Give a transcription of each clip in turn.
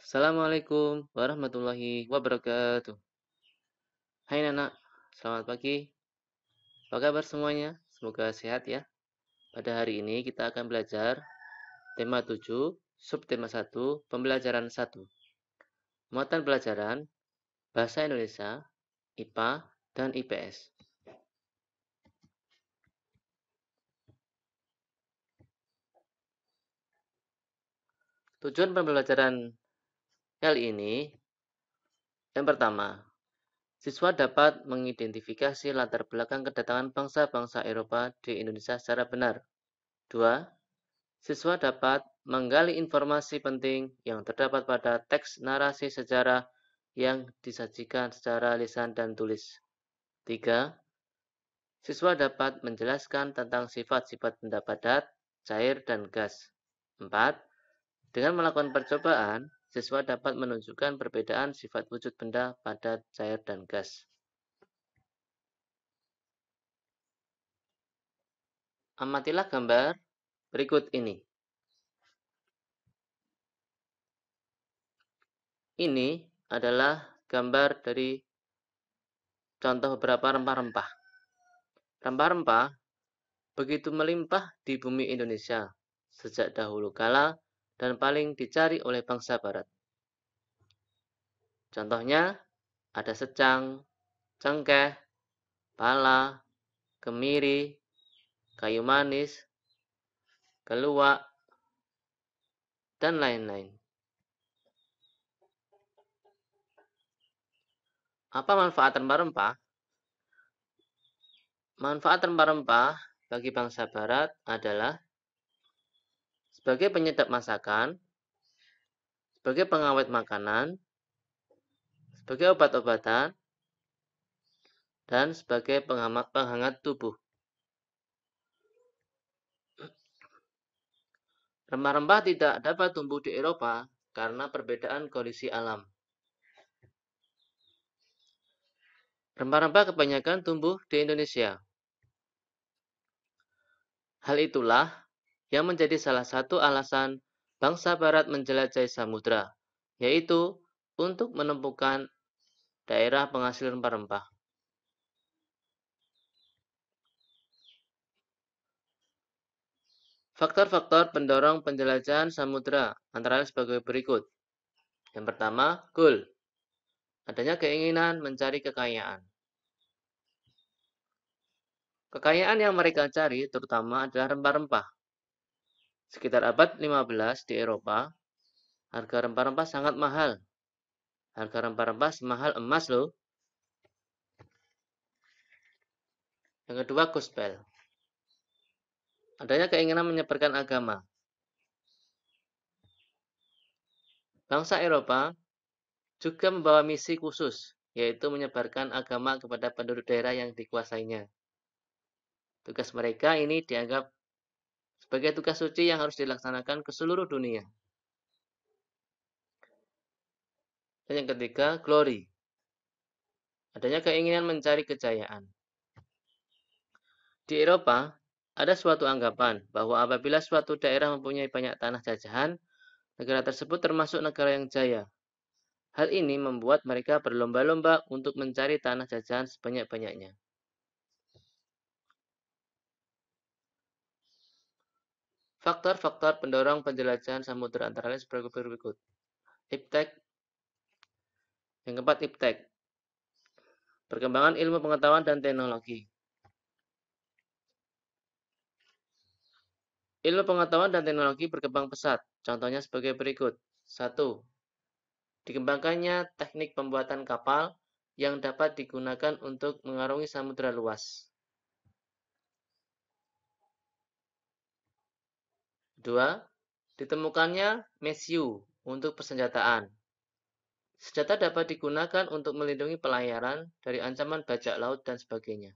Assalamualaikum warahmatullahi wabarakatuh. Hai Nana, selamat pagi. Apa kabar semuanya? Semoga sehat ya. Pada hari ini kita akan belajar tema 7, subtema 1, pembelajaran 1. Muatan pelajaran, Bahasa Indonesia, IPA, dan IPS. Tujuan pembelajaran kali ini, yang pertama, siswa dapat mengidentifikasi latar belakang kedatangan bangsa-bangsa Eropa di Indonesia secara benar. 2. Siswa dapat menggali informasi penting yang terdapat pada teks narasi sejarah yang disajikan secara lisan dan tulis. 3. Siswa dapat menjelaskan tentang sifat-sifat benda padat, cair, dan gas. 4. Dengan melakukan percobaan, siswa dapat menunjukkan perbedaan sifat wujud benda padat, cair, dan gas. Amatilah gambar berikut ini. Ini adalah gambar dari contoh beberapa rempah-rempah. Rempah-rempah begitu melimpah di bumi Indonesia sejak dahulu kala dan paling dicari oleh bangsa Barat. Contohnya ada secang, cengkeh, pala, kemiri, kayu manis, keluak, dan lain-lain. Apa manfaat rempah-rempah? Manfaat rempah-rempah bagi bangsa Barat adalah sebagai penyedap masakan, sebagai pengawet makanan, sebagai obat-obatan, dan sebagai penghangat tubuh. Rempah-rempah tidak dapat tumbuh di Eropa karena perbedaan kondisi alam. Rempah-rempah kebanyakan tumbuh di Indonesia. Hal itulah yang menjadi salah satu alasan bangsa Barat menjelajahi samudra, yaitu untuk menemukan daerah penghasil rempah-rempah. Faktor-faktor pendorong penjelajahan samudra antara lain sebagai berikut. Yang pertama, goal. Adanya keinginan mencari kekayaan. Kekayaan yang mereka cari terutama adalah rempah-rempah. Sekitar abad 15 di Eropa, harga rempah-rempah sangat mahal. Harga rempah-rempah semahal emas loh. Yang kedua, gospel. Adanya keinginan menyebarkan agama. Bangsa Eropa juga membawa misi khusus, yaitu menyebarkan agama kepada penduduk daerah yang dikuasainya. Tugas mereka ini dianggap sebagai tugas suci yang harus dilaksanakan ke seluruh dunia. Dan yang ketiga, glory. Adanya keinginan mencari kejayaan. Di Eropa, ada suatu anggapan bahwa apabila suatu daerah mempunyai banyak tanah jajahan, negara tersebut termasuk negara yang jaya. Hal ini membuat mereka berlomba-lomba untuk mencari tanah jajahan sebanyak-banyaknya. Faktor-faktor pendorong penjelajahan samudera antara lain sebagai berikut. Iptek. Yang keempat, iptek. Perkembangan ilmu pengetahuan dan teknologi. Ilmu pengetahuan dan teknologi berkembang pesat. Contohnya sebagai berikut. 1. Dikembangkannya teknik pembuatan kapal yang dapat digunakan untuk mengarungi samudera luas. 2. Ditemukannya mesiu untuk persenjataan. Senjata dapat digunakan untuk melindungi pelayaran dari ancaman bajak laut dan sebagainya.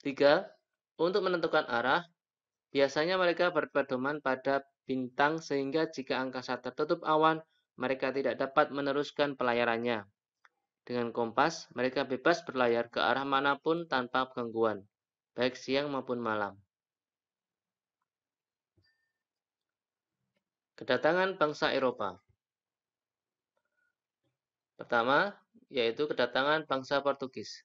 3. Untuk menentukan arah, biasanya mereka berpedoman pada bintang sehingga jika angkasa tertutup awan, mereka tidak dapat meneruskan pelayarannya. Dengan kompas, mereka bebas berlayar ke arah manapun tanpa gangguan, baik siang maupun malam. Kedatangan bangsa Eropa. Pertama, yaitu kedatangan bangsa Portugis.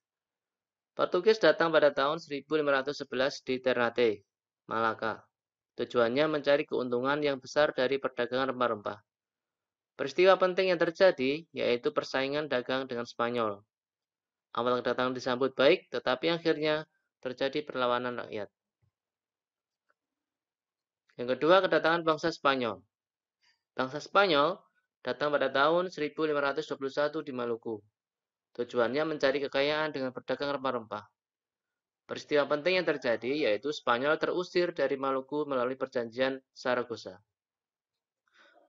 Portugis datang pada tahun 1511 di Ternate, Malaka. Tujuannya mencari keuntungan yang besar dari perdagangan rempah-rempah. Peristiwa penting yang terjadi yaitu persaingan dagang dengan Spanyol. Awal kedatangan disambut baik, tetapi akhirnya terjadi perlawanan rakyat. Yang kedua, kedatangan bangsa Spanyol. Bangsa Spanyol datang pada tahun 1521 di Maluku. Tujuannya mencari kekayaan dengan berdagang rempah-rempah. Peristiwa penting yang terjadi yaitu Spanyol terusir dari Maluku melalui perjanjian Saragossa.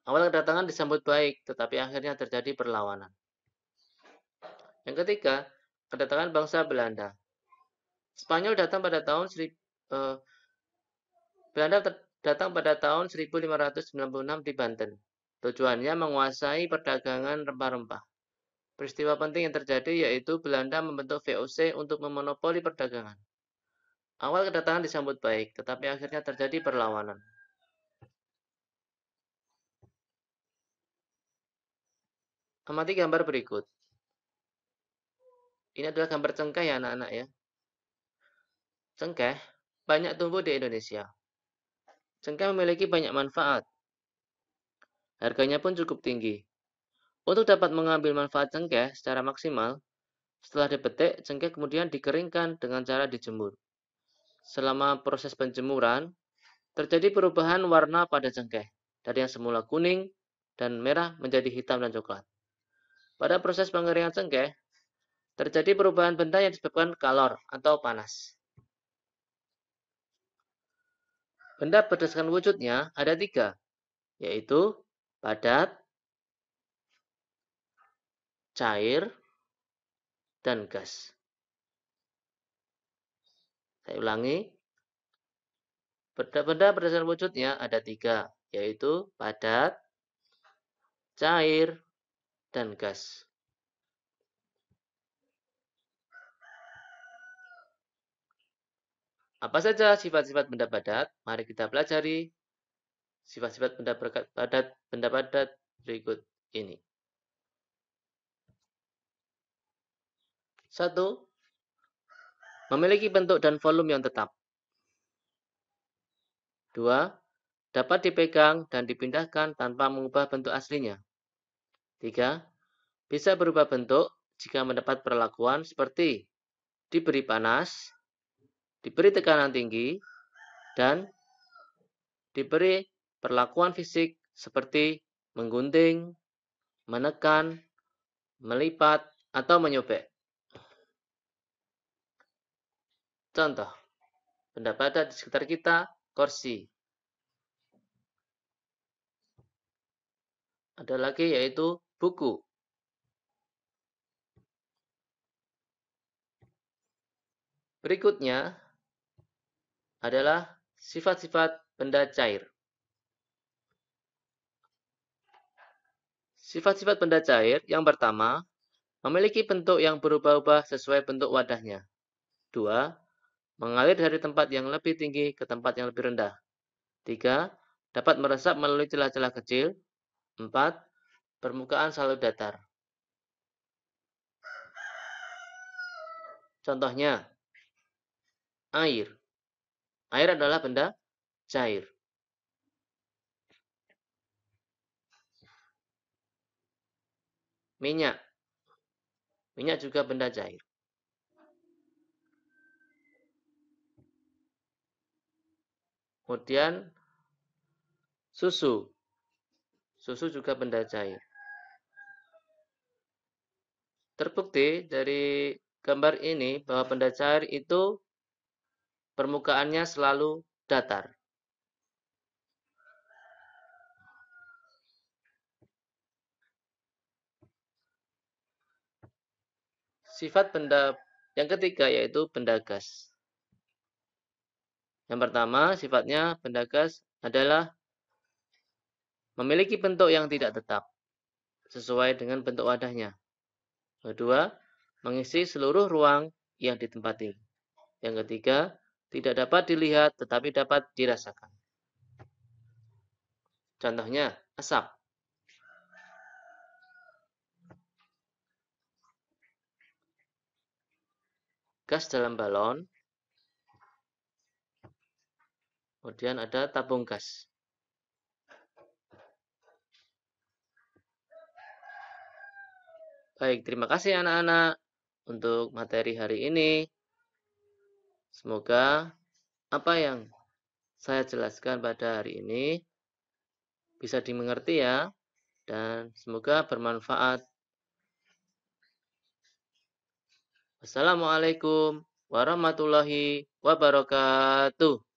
Awal kedatangan disambut baik, tetapi akhirnya terjadi perlawanan. Yang ketiga, kedatangan bangsa Belanda. Spanyol datang pada tahun Belanda datang pada tahun 1596 di Banten. Tujuannya menguasai perdagangan rempah-rempah. Peristiwa penting yang terjadi yaitu Belanda membentuk VOC untuk memonopoli perdagangan. Awal kedatangan disambut baik, tetapi akhirnya terjadi perlawanan. Amati gambar berikut. Ini adalah gambar cengkeh ya anak-anak ya. Cengkeh banyak tumbuh di Indonesia. Cengkeh memiliki banyak manfaat. Harganya pun cukup tinggi. Untuk dapat mengambil manfaat cengkeh secara maksimal, setelah dipetik, cengkeh kemudian dikeringkan dengan cara dijemur. Selama proses penjemuran, terjadi perubahan warna pada cengkeh, dari yang semula kuning dan merah menjadi hitam dan coklat. Pada proses pengeringan cengkeh, terjadi perubahan benda yang disebabkan kalor atau panas. Benda berdasarkan wujudnya ada 3, yaitu padat, cair, dan gas. Saya ulangi, benda berdasarkan wujudnya ada 3, yaitu padat, cair, dan gas. Apa saja sifat-sifat benda padat? Mari kita pelajari sifat-sifat benda padat berikut ini. 1. Memiliki bentuk dan volume yang tetap. 2. Dapat dipegang dan dipindahkan tanpa mengubah bentuk aslinya. 3. Bisa berubah bentuk jika mendapat perlakuan seperti diberi panas, diberi tekanan tinggi, dan diberi perlakuan fisik seperti menggunting, menekan, melipat, atau menyobek. Contoh, benda padat di sekitar kita, kursi. Ada lagi yaitu buku. Berikutnya adalah sifat-sifat benda cair. Sifat-sifat benda cair yang pertama, memiliki bentuk yang berubah-ubah sesuai bentuk wadahnya. 2. Mengalir dari tempat yang lebih tinggi ke tempat yang lebih rendah. 3. Dapat meresap melalui celah-celah kecil. 4. Permukaan selalu datar. Contohnya, air. Air adalah benda cair. Minyak. Minyak juga benda cair. Kemudian susu. Susu juga benda cair. Terbukti dari gambar ini bahwa benda cair itu permukaannya selalu datar. Sifat benda yang ketiga yaitu benda gas. Yang pertama, sifatnya benda gas adalah memiliki bentuk yang tidak tetap, sesuai dengan bentuk wadahnya. Kedua, mengisi seluruh ruang yang ditempati. Yang ketiga, tidak dapat dilihat tetapi dapat dirasakan. Contohnya, asap. Gas dalam balon. Kemudian ada tabung gas. Baik, terima kasih anak-anak untuk materi hari ini. Semoga apa yang saya jelaskan pada hari ini bisa dimengerti ya, dan semoga bermanfaat. Wassalamualaikum warahmatullahi wabarakatuh.